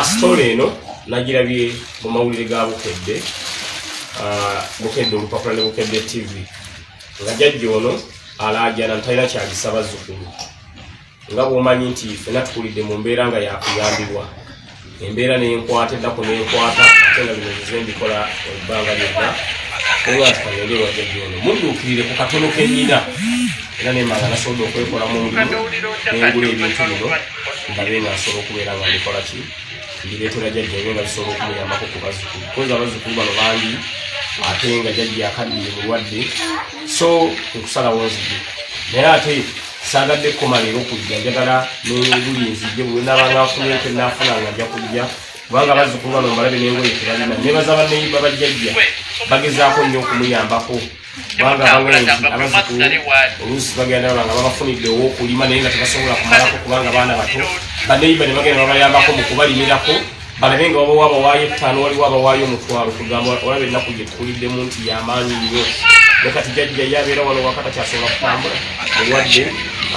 Story eno nagirabye mu mawulire ga Bukedde Bukedde olupapula ne Bukedde TV nga jjajja ono alaajana ntalina kyagisaba Bazzukulu nga bw'omanyi nti ffenna tukulidde mu mbeera nga yakuyambibwa embeera n'enkwata eddako n'enkwata ate nga bino bize mbikola ebbanga lyonna oba nti kanende wa jjajja ono mudduukirire ku katono ke nnina era nemanga nasobodde okwekolamu omulimu nengula ebintu bino ndabe nga nsobola okubeera nga mbikola ki ndireetera jjajja nga bisobola okumuyambako ku Bazzukulu koza Abazzukulu bano bangi ate nga jjajja akaddiye mulwadde so nkusalawo nzige naye ate saagadde kkoma leero kujja njagala n'ebuli nzige bwe nabanga nfuneko enaafuna nga nja kujja kubanga Abazzukulu bano mbalabe n'engoye tebalina nebaza banneyiba bajjajja bagezaako nnyo okumuyambako kubanga bawenzi Abazzukulu oluusi bagenda nga babafunidde ow'okulima naye nga tebasobola kumalako kubanga baana bato banneyiba ne bagenda babayambako mu kubalimirako balabe nga wabawo abawaayo 5 waliwo abawaayo 1,000 kugamba olaba ennaku gye tukuliddemu nti y'amaanyi nnyo ne kati jjajja yabeera wano wakati akyasobola kutambula mulwadde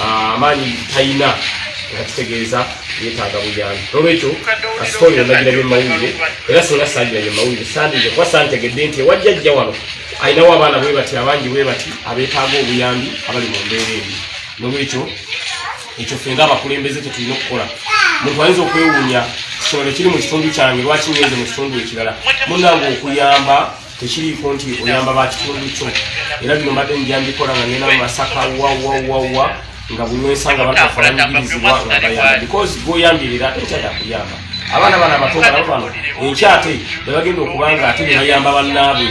amaanyi talina nga kitegeeza yeetaaga buyambi olwekyo asitoli nagirabye mawulire era sona saagirabye mawulire sandije kuba santegedde nti ewajjajja wano ayinawo abaana bwe bati abangi bwe bati abeetaaga obuyambi abali mu mbeera ebi nolwekyo ekyo ffe ng'abakulembeze tetulina okukola muntu ayinza okwewuunya kisolo kiri mu kitundu kyange lwaki ngenze mu kitundu ekirala munnange okuyamba tekiriiko nti oyamba ba kitundu kyo era bino mbadde njambikola nga ngenda mu Masaka wawawawa nga bunywesanga batafalanyirizibwa nga bayamba because goyambirira ate nkyata kuyamba abaana bana abato balabo bano enkyate bebagenda okubanga ate bebayamba bannaabwe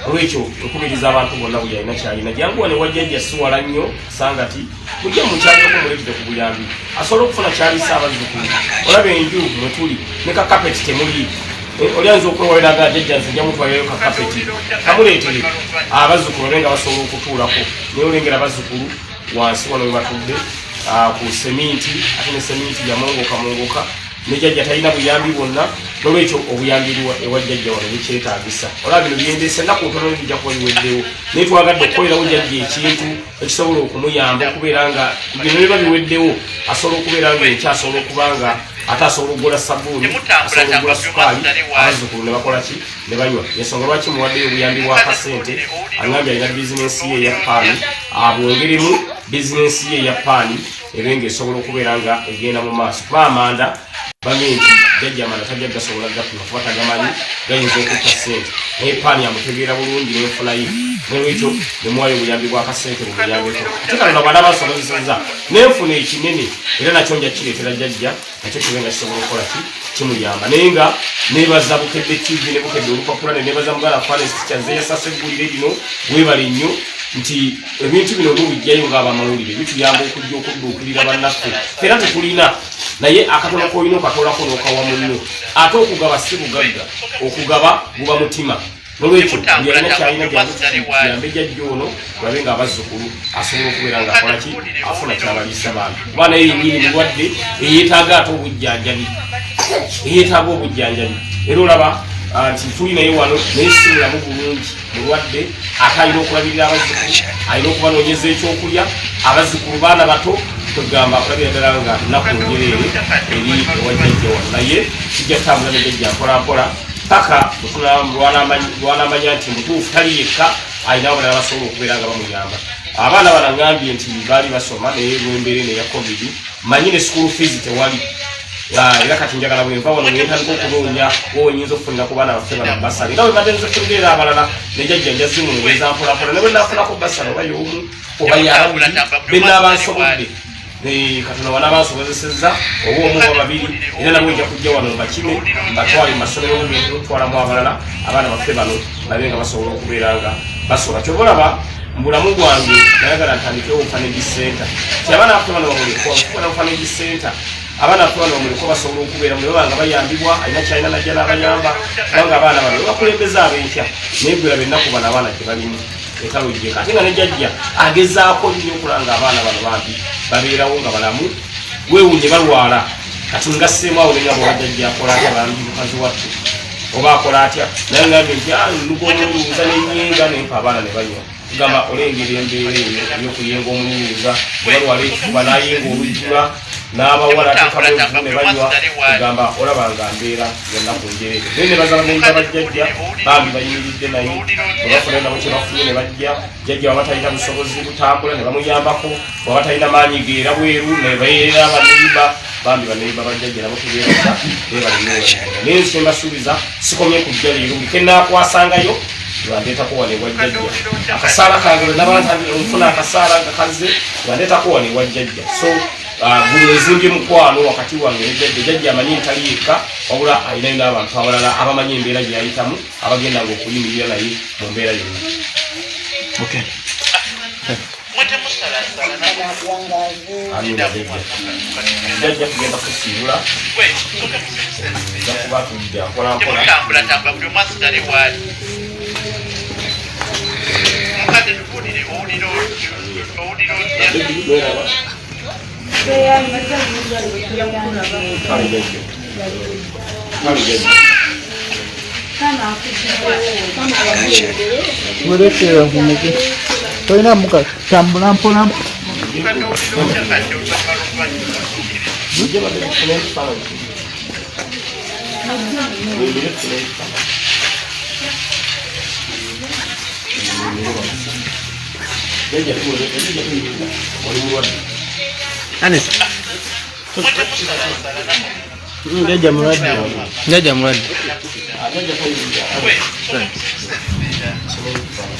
olwekyo okubiriza abantu bonna buli alina kyalina janguwa ne wajjajja siwala nnyo sanga ti mujja mukyalioko muleetedde ku buyambi asobola okufuna kyalisa Abazzukulu olaba enju mwe tuli ne kakapeti temuli olyanza okwewaliraga jjajja nze nja mutwalirayo kakapeti kamuleetere Abazzukulu obe nga basobola okutuulako naye olengera Abazzukulu wansi wano we batudde ku seminti ate ne seminti yamongokamongoka ne jjajja talina buyambi bwonna nolwekyo obuyambi ewa jjajja wano bukyetaagisa olaba bino byendesa ennaku ntono bijja kuba biweddewo naye twagadde okukolerawo jjajja ekintu ekisobola okumuyamba okubeera nga bino biba biweddewo asobola okubeera nga ekyasobola okuba nga ate asobola okugola sabbuuni asobola okugola sukaali Abazzukulu ne bakola ki ne banywa ensonga lwaki muwaddeyo obuyambi bw'akasente angambye alina bizinensi ye eya paani abwongeremu bizinensi ye eya paani ebe ng'esobola okubeera nga egenda mu maaso kuba amanda bamye nti jjajja amanda tajja gasobola gafuna kuba tagamanyi gayinza okutta ssente naye paani amutegeera bulungi n'enfuna ye nolwekyo nemuwayo obuyambi bw'akasente bumuyambeko ate kalona bwana basobozeseza n'enfuna ekinene era nakyo nja kireetera jjajja nakyo kibe nga kisobola okukola ki kimuyamba naye nga neebaza Bukedde TV ne Bukedde olupapula ne neebaza mugala Falesi kyaze yasasa eggulire lino weebale nnyo nti ebintu bino mubijjayo ng'abamawulire bituyamba okujja okudduukirira bannaffe era tetulina naye akatono koolina okatolako n'okawa munno ate okugaba si bugagga okugaba buba mutima nolwekyo buli alina kyalina gyambe jjajja ono olabe nga Abazzukulu asobola okubeera ng'akola ki afuna kyabaliisa baana kuba naye yennyini mulwadde eyeetaaga ate obujjanjabi eyeetaaga obujjanjabi era olaba nti tuli naye wano naye simulamu bulungi mulwadde ate alina okulabirira Abazzukulu alina okubanoonyeza ekyokulya Abazzukulu baana bato tugamba akulabira ddala nga nnaku njereere eri ewajjajja wano naye kijja kutambula ne jjajja mpolampola paka lwanamanya nti mutuufu tali yekka alina abalala basobola okubeera nga bamuyamba abaana banangambye nti baali basoma naye lw'embeera eno eya covid manyi ne school fees tewali era kati njagala bwenva wano nentandika okunoonya wowenyinza okufunira ku baana baffe bana basale nga bwe mbadde nza okufunira abalala nejjajja njazimuweeza mpolapola ne bwe naafunako basale oba y'omu oba yabuli benaabansobodde katono bana bansobozesezza oba omu oba babiri era nabwe nja kujja wano mbakime mbatwale mu masomero otwalamu abalala abaana baffe bano babe nga basobola okubeera nga basobola kyoba olaba mu bulamu bwange nayagala ntandikewo obufanagi center ti abaana baffe bano bamulekofuna bufanagi center abaana baffe bano bamuleko basobola okubeera mu baba nga bayambibwa alina kyalina najja n'abayamba kubanga abaana bano bakulembeza ab'enkya naye gwera bennaku bano abaana gye balimu ekalojjeka ate nga ne jjajja agezaako nnyo okulanga abaana bano bambi babeerawo nga balamu weewunye balwala kati ngasseemu awo nenga bwabajjajja akola atya bambi mukazi wattu oba akola atya naye ngambye nti luga omuluuza n'ennyenga nempa abaana ne banywa tugamba olengera embeera eyo ey'okuyenga omuluuza balwala ekifuba n'ayenga olujjula n'abawala tekamu ne banywa kugamba olabanga mbeera yonna ku njereere naye ne bazala mu bajjajja bambi bayimiridde naye olwafuna nabo kye bafunye ne bajja jjajja waba talina busobozi butambula ne bamuyambako waba talina maanyi geera bweru ne beerera abaneyiba bambi baneiba bajjajja nabo tubeeraza naye nze mbasuubiza sikomye kujja leero buli kennaakwasangayo wandeetako wano ewajjajja akasaala kange nabafuna akasaala nga kaze wandeetako wano ewajjajja so buli ezimbye mukwano wakati wange nejjajja jjajja amanyi ntali yekka wabula alinayo n'abantu abalala abamanyi embeera gye yayitamu abagendanga okuyimirira naye mu mbeera yonna jjajja tugenda kusiibula jakuba tujja mpolampola Toina muka tambula mpola Anis. Jaja muradi. Jaja muradi.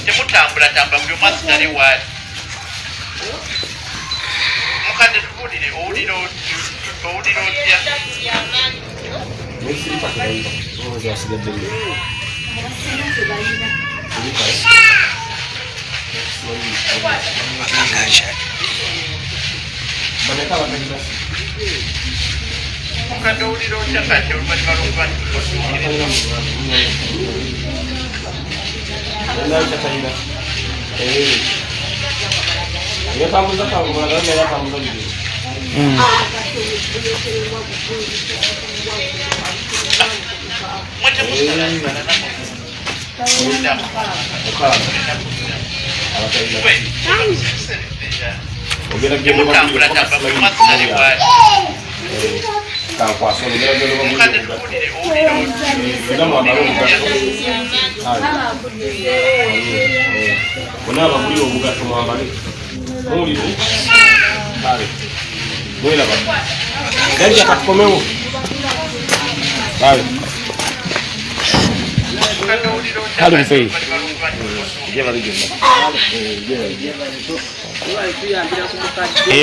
Temutambula tambula buli omwasi tali waali. Mukadde tubuulire owulira otya? Mukadde owulira otya kati oluvannyuma lw'okuba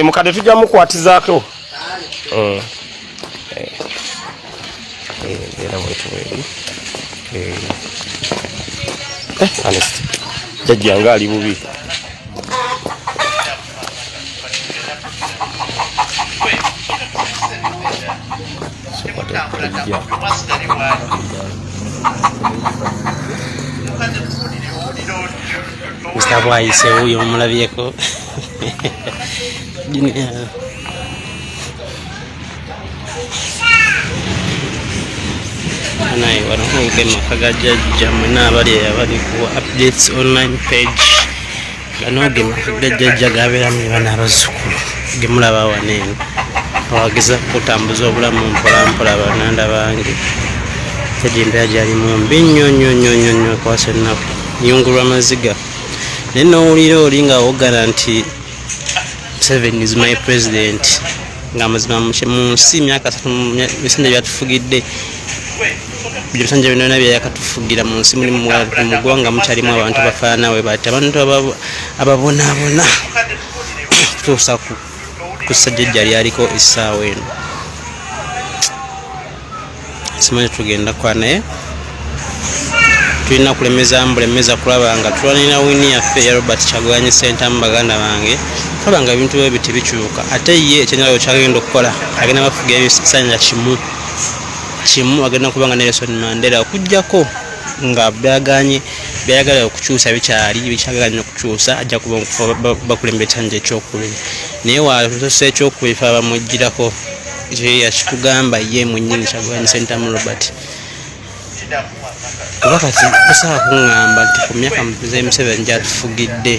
mukadde tujja mukwatizaako era bwetu bweri honest jjajja nga ali bubi Mr. Bwayise huyo mulabyeko naye wano ke maka ga jjajja mwena abali abali ku updates online page gano ge maka ga jjajja gabeeramu bana abazzukulu ge mulaba waneeno awageza kutambuza obulamu mpolampola bananda bange tejimbeera gyali mumbi nnyo kwasa ennaku nyungulwa amaziga naye n'owulira oli nga wogana nti Museveni is my president nga mazima mu nsi myaka 3 bisanja byatufugidde byebisanja byonna byakatufugira mu nsi mulimu mu ggwanga mukyalimu abantu bafaana we bati abantu ababonaabona kutuusa ku ssajjajja lyaliko essaawa eno simanyi tugenda kwa naye tulina kulemeza kulaba nga tulwanira wini yaffe ya Robert Kyagulanyi Center mu baganda bange tulaba nga ebintu bye biti bikyuka ate ye ekyenjala kyagenda okukola agenda bafuga ebisanja kimu agenda kubanga Nelson Mandela okujjako nga byayagala okukyusa bikyagala okukyusa ajja kuba bakulembe ekisanja ekyokubiri naye watuse ekyokubiri fe abamugirako yakikugamba ye mwennyini Kyagulanyi Center mu Robert kuba kati kusaa kuŋŋamba nti ku myaka Museveni gyatufugidde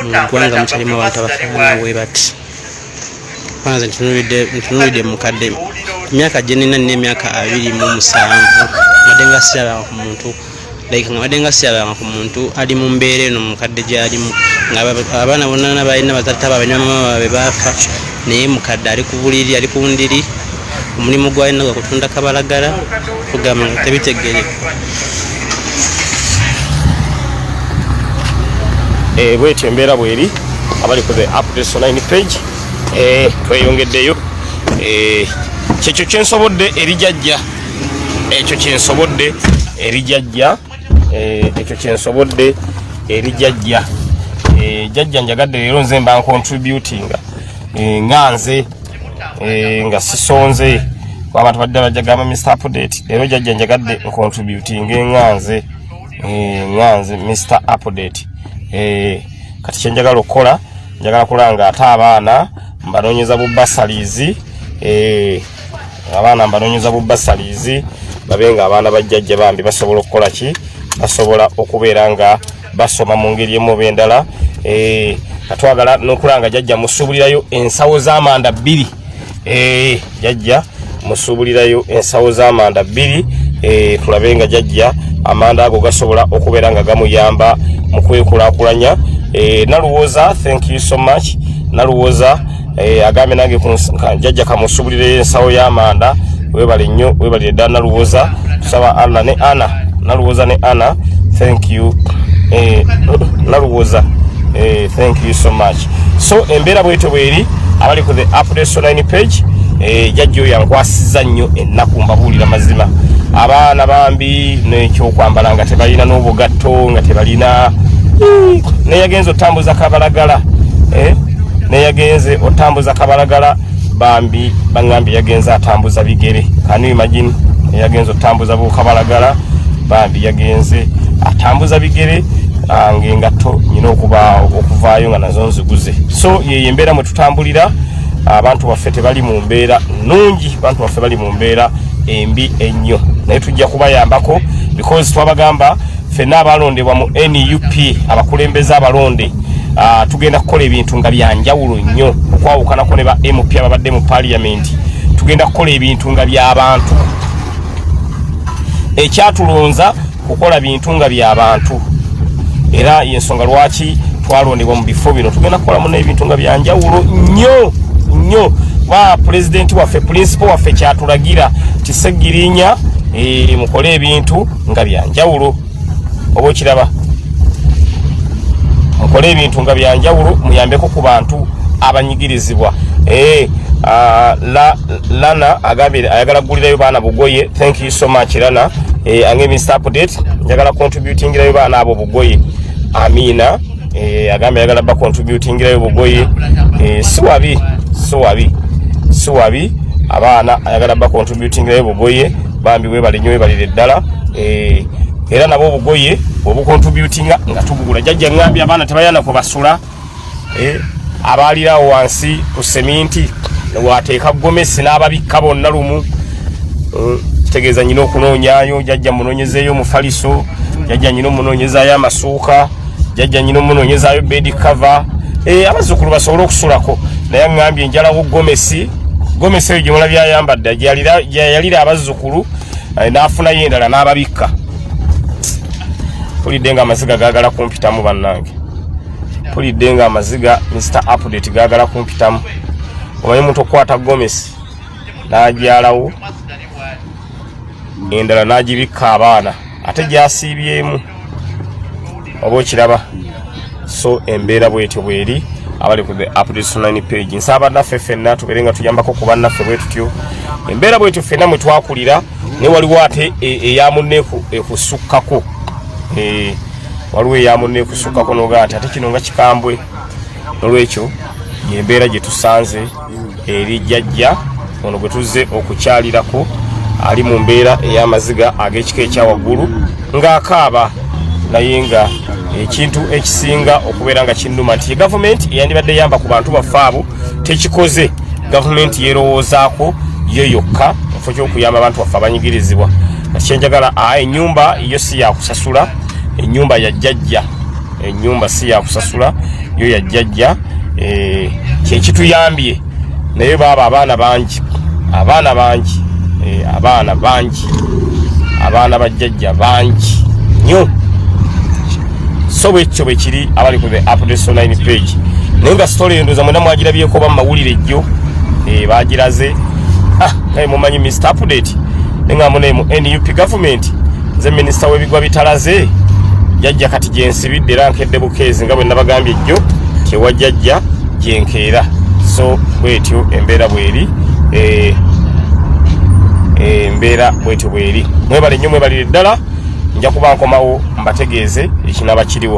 mu ggwanga mukyalimu abantu abafaana we bati kwanza ntunulide mukadde emyaka gyenina n'emyaka 27 madenga siraba ku muntu like madenga siraba ku muntu ali mu mbeera eno mukadde gyalimu abaana bonna balina batatta banyama babe bafa naye mukadde ali ku buliri ali ku ndiri omulimu gwalina gwa kutunda kabalagala kugamba nga tebitegerekwa. Bwetyo embeera bweri abali ku the updates online page tweyongeddeyo kyekyo kyensobodde erijajja ekyo kyensobodde erijajja ekyo kyensobodde erijajja jajja njagadde leero nze mba contributinga nganze nga sisonze kwa abantu badde bajagamba Mr. Update leero jajja njagadde contributing nganze Mr. Update kati kyenjagala okukola njagala kulanga ate abaana mbanonyeza bubasalizi abaana mbanonyeza bubasalizi babenga abaana bajjajja bambi basobola okukola ki basobola okubeera nga basoma mu ngeri emu bendala katwagala n'okulanga jajja musubulirayo ensawo z'amanda 2 jajja musubulirayo ensawo z'amanda 2 tulabe nga jajja amanda ago gasobola okubeera nga gamuyamba mu kwekulaakulanya. Naluwoza thank you so much naluwoza agambe nange jajja kamusubulire ensawo y'amanda webale nnyo webale ddala naluwoza tusaba Allah ne Ana naluwoza ne Ana thank you naluwoza thank you so much. So embeera bwetyo bweri abali ku the updates online page jajjo yankwasiza nnyo ennaku mbabuulira mazima abaana bambi n'ekyokwambala nga tebalina n'obugatto nga tebalina neyagenze otambuza kabalagala neyagenze otambuza kabalagala bambi bangambye yagenze atambuza bigere kani imagine neyagenze otambuza bukabalagala bambi yagenze atambuza bigere ngengatto nyina okuvaayo nga nazo nziguze. So ye embeera mwe tutambulira abantu baffe tebali mu mbeera nungi abantu baffe bali mu mbeera embi ennyo naye tujja kubayambako because twabagamba ffenna abalondebwa mu NUP abakulembeze abalonde tugenda kukola ebintu nga byanjawulo nnyo okwawukanako ne ba MP ababadde mu parliament tugenda kukola ebintu nga by'abantu ekyatulonza kukola bintu nga by'abantu era yensonga lwaki twalondebwa mu bifo bino tugenda kukolamu n'ebintu nga byanjawulo nnyo ba president waffe principal waffe kyatulagira tisegirinya mukole ebintu nga byanjawulo oba okiraba mukole ebintu nga byanjawulo muyambeko ku bantu abanyigirizibwa. Lana agambye ayagala kugulirayo baana bugoye thank you so much Lana ange Mr. Update njagala contributingirayo baana abo bugoye Amina agambye ayagala ba contributingirayo bugoye siwabi abaana ayagala ba contributingirayo bugoye bambi webale nnyo webalire ddala era nabo bugoye obukontributinga nga tubugula jajja ngambye abaana tebayana ko basula abalirawo wansi ku seminti wateeka gomesi n'ababikka bonna lumu kitegeeza nyina okunoonyaayo jajja munoonyezeeyo mufaliso jajja nyina omunoonyezaayo amasuuka jajja nyina omunoonyezaayo bed cover abazzukulu basobole okusulako naye ngambye enjalawo gomesi eyo gye mulabye ayambadde gyeyalira abazzukulu n'afunayo endala n'ababikka. Pulidde nga amaziga gaagala kumpitamu bannange pulidde nga amaziga Mr. Update gaagala kumpitamu omanyi muntu okukwata gomesi n'agyalawo endala n'agibikka abaana ate gyasiibyemu oba okiraba. So embeera bwetyo bweri abali ku the updates online page nsaba naffe ffenna tubeere nga tuyambako ku bannaffe bwe tutyo embeera bwetyo ffenna mwe twakulira ne waliwo ate eyamunne ekusukkako waliwo eyamunne ekusukkako noga ati ate kino nga kikambwe nolwekyo yembeera gye tusanze eri jjajja ono gwe tuzze okukyalirako ali mu mbeera ey'amaziga ag'ekika ekyawaggulu ng'akaaba naye nga ekintu ekisinga okubeera nga kinnuma nti gavumenti eyandibadde eyamba ku bantu baffe abo tekikoze gavumenti yerowoozaako yo yokka mufo ky'okuyamba abantu baffe abanyigirizibwa kyenjagala ennyumba yo si yakusasula ennyumba ya jjajja ennyumba si yakusasula yo ya jjajja kyekituyambye naye baba abaana bangi abaana bajjajja bangi nnyo. So bwekyo bwe kiri abali ku the updates online page. Naye nga story endoza mwena mwagirabyeko ba mawulire jjo bagiraze naye mumanyi Mr. Update nga mune mu NUP government ze minister w'ebigwa bitalaze jajja kati jensibidde era nkedde bukeezi nga bwe nabagambye jjo kyewajjajja jenkeera. So bwetyo embeera bweri embeera bwetyo bweri. Mwebale nnyo mwebalire ddala, nja kuba nkomawo mbategeeze ekinaba kiriwo.